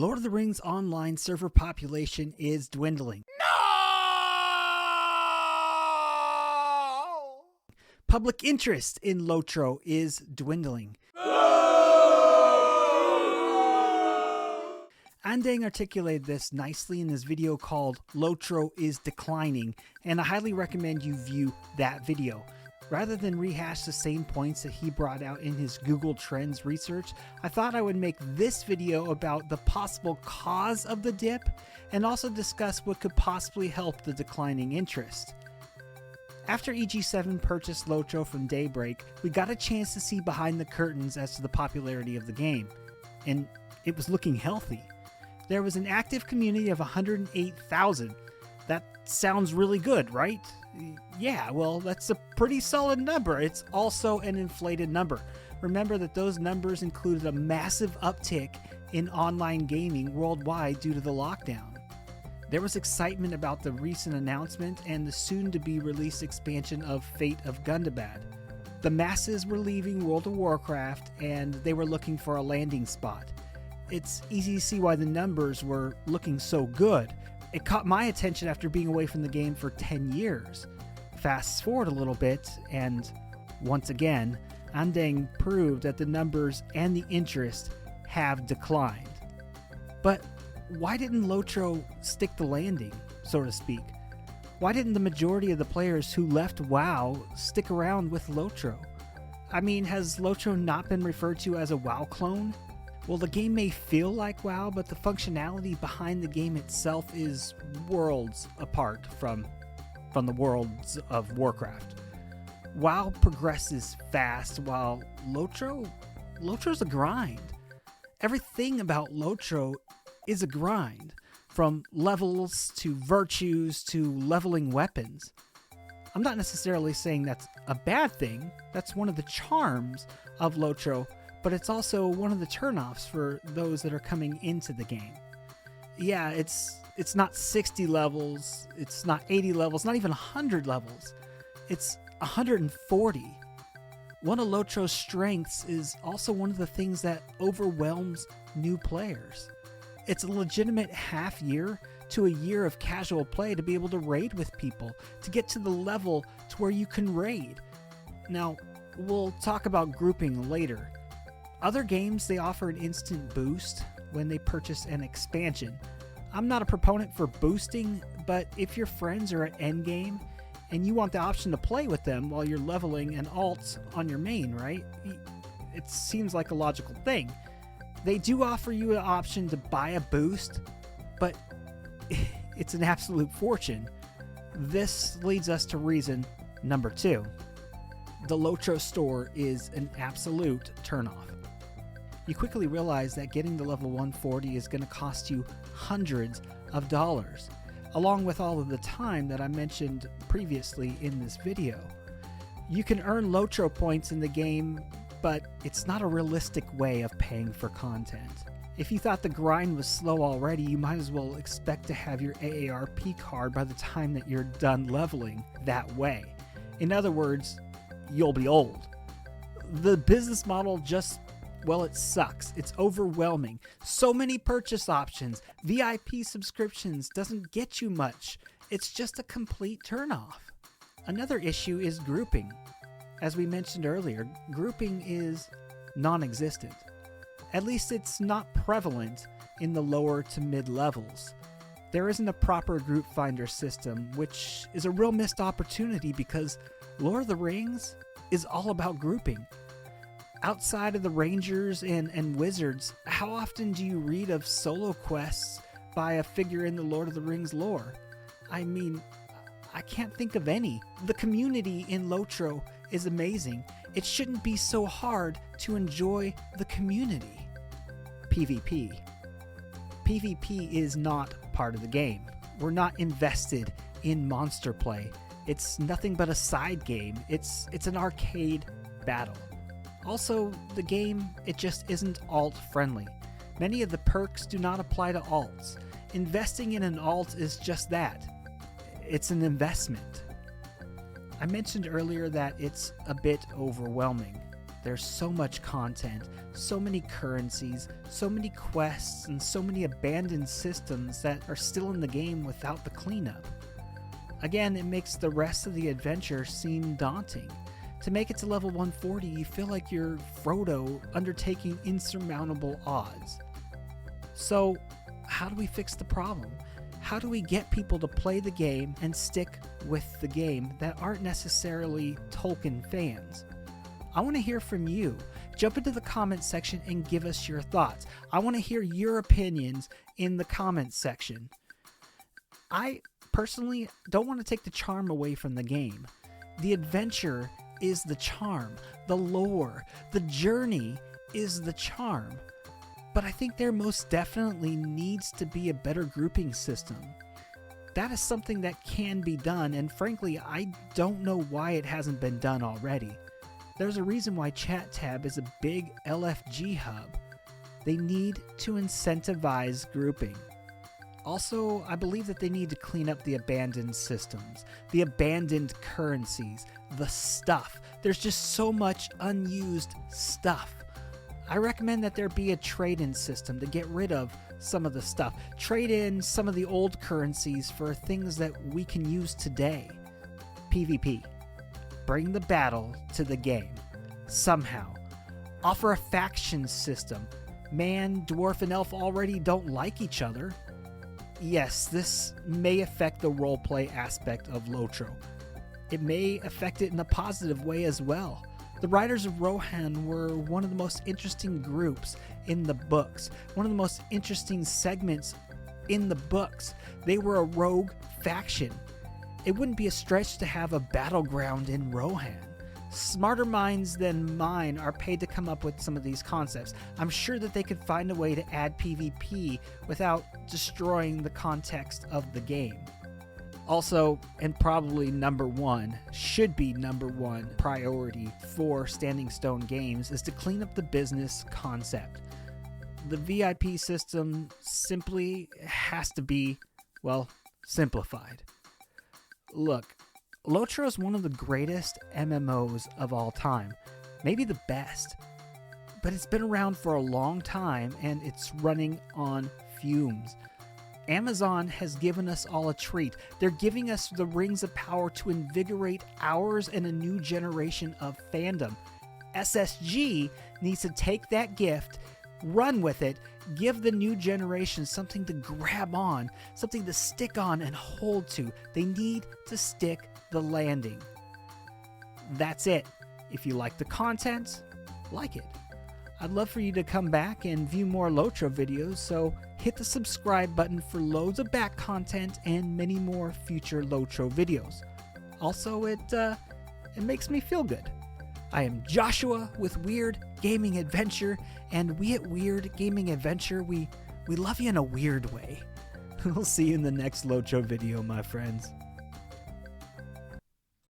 Lord of the Rings Online server population is dwindling. No! Public interest in LOTRO is dwindling. Andang articulated this nicely in his video called LOTRO is Declining, and I highly recommend you view that video. Rather than rehash the same points that he brought out in his Google Trends research, I thought I would make this video about the possible cause of the dip and also discuss what could possibly help the declining interest. After EG7 purchased LOTRO from Daybreak, we got a chance to see behind the curtains as to the popularity of the game, and it was looking healthy. There was an active community of 108,000. That sounds really good, right? Yeah, well, that's a pretty solid number. It's also an inflated number. Remember that those numbers included a massive uptick in online gaming worldwide due to the lockdown. There was excitement about the recent announcement and the soon-to-be-released expansion of Fate of Gundabad. The masses were leaving World of Warcraft, and they were looking for a landing spot. It's easy to see why the numbers were looking so good. It caught my attention after being away from the game for 10 years. Fast forward a little bit, and once again, Andang proved that the numbers and the interest have declined. But why didn't LOTRO stick the landing, so to speak? Why didn't the majority of the players who left WoW stick around with LOTRO? I mean, has LOTRO not been referred to as a WoW clone? Well, the game may feel like WoW, but the functionality behind the game itself is worlds apart from the worlds of Warcraft. WoW progresses fast, while LOTRO's a grind. Everything about LOTRO is a grind, from levels to virtues to leveling weapons. I'm not necessarily saying that's a bad thing. That's one of the charms of LOTRO, but it's also one of the turnoffs for those that are coming into the game. Yeah, it's not 60 levels, it's not 80 levels, not even 100 levels. It's 140. One of LOTRO's strengths is also one of the things that overwhelms new players. It's a legitimate half year to a year of casual play to be able to raid with people, to get to the level to where you can raid. Now, we'll talk about grouping later. Other games, they offer an instant boost when they purchase an expansion. I'm not a proponent for boosting, but if your friends are at endgame and you want the option to play with them while you're leveling an alt on your main, right? It seems like a logical thing. They do offer you an option to buy a boost, but it's an absolute fortune. This leads us to reason number 2. The LOTRO store is an absolute turnoff. You quickly realize that getting to level 140 is going to cost you hundreds of dollars, along with all of the time that I mentioned previously in this video. You can earn LOTRO points in the game, but it's not a realistic way of paying for content. If you thought the grind was slow already, you might as well expect to have your AARP card by the time that you're done leveling that way. In other words, you'll be old. The business model just, well, it sucks. It's overwhelming. So many purchase options. VIP subscriptions doesn't get you much. It's just a complete turnoff. Another issue is grouping. As we mentioned earlier, grouping is non-existent. At least it's not prevalent in the lower to mid levels. There isn't a proper group finder system, which is a real missed opportunity because Lord of the Rings is all about grouping. Outside of the Rangers and Wizards, how often do you read of solo quests by a figure in the Lord of the Rings lore? I mean, I can't think of any. The community in LOTRO is amazing. It shouldn't be so hard to enjoy the community. PvP. PvP is not part of the game. We're not invested in monster play. It's nothing but a side game. It's an arcade battle. Also, the game, it just isn't alt-friendly. Many of the perks do not apply to alts. Investing in an alt is just that. It's an investment. I mentioned earlier that it's a bit overwhelming. There's so much content, so many currencies, so many quests, and so many abandoned systems that are still in the game without the cleanup. Again, it makes the rest of the adventure seem daunting. To make it to level 140, you feel like you're Frodo undertaking insurmountable odds. So, how do we fix the problem? How do we get people to play the game and stick with the game that aren't necessarily Tolkien fans? I want to hear from you. Jump into the comments section and give us your thoughts. I want to hear your opinions in the comments section. I personally don't want to take the charm away from the game. The adventure is the charm. The lore, the journey is the charm. But I think there most definitely needs to be a better grouping system. That is something that can be done, and frankly, I don't know why it hasn't been done already. There's a reason why Chat Tab is a big LFG hub. They need to incentivize grouping. Also, I believe that they need to clean up the abandoned systems, the abandoned currencies, the stuff. There's just so much unused stuff. I recommend that there be a trade-in system to get rid of some of the stuff. Trade in some of the old currencies for things that we can use today. PvP. Bring the battle to the game. Somehow. Offer a faction system. Man, dwarf, and elf already don't like each other. Yes, this may affect the roleplay aspect of LOTRO. It may affect it in a positive way as well. The Riders of Rohan were one of the most interesting groups in the books, one of the most interesting segments in the books. They were a rogue faction. It wouldn't be a stretch to have a battleground in Rohan. Smarter minds than mine are paid to come up with some of these concepts. I'm sure that they could find a way to add PvP without destroying the context of the game. Also, and probably should be number one priority for Standing Stone Games is to clean up the business concept. The VIP system simply has to be, well, simplified. Look, LOTRO is one of the greatest MMOs of all time, maybe the best, but it's been around for a long time and it's running on fumes. Amazon has given us all a treat. They're giving us the rings of power to invigorate ours and a new generation of fandom. SSG needs to take that gift, run with it, give the new generation something to grab on, something to stick on and hold to. They need to stick the landing. That's it. If you like the content, like it. I'd love for you to come back and view more LOTRO videos, so hit the subscribe button for loads of back content and many more future LOTRO videos. Also, it makes me feel good. I am Joshua with Weird Gaming Adventure, and we at Weird Gaming Adventure, we love you in a weird way. We'll see you in the next LOTRO video, my friends.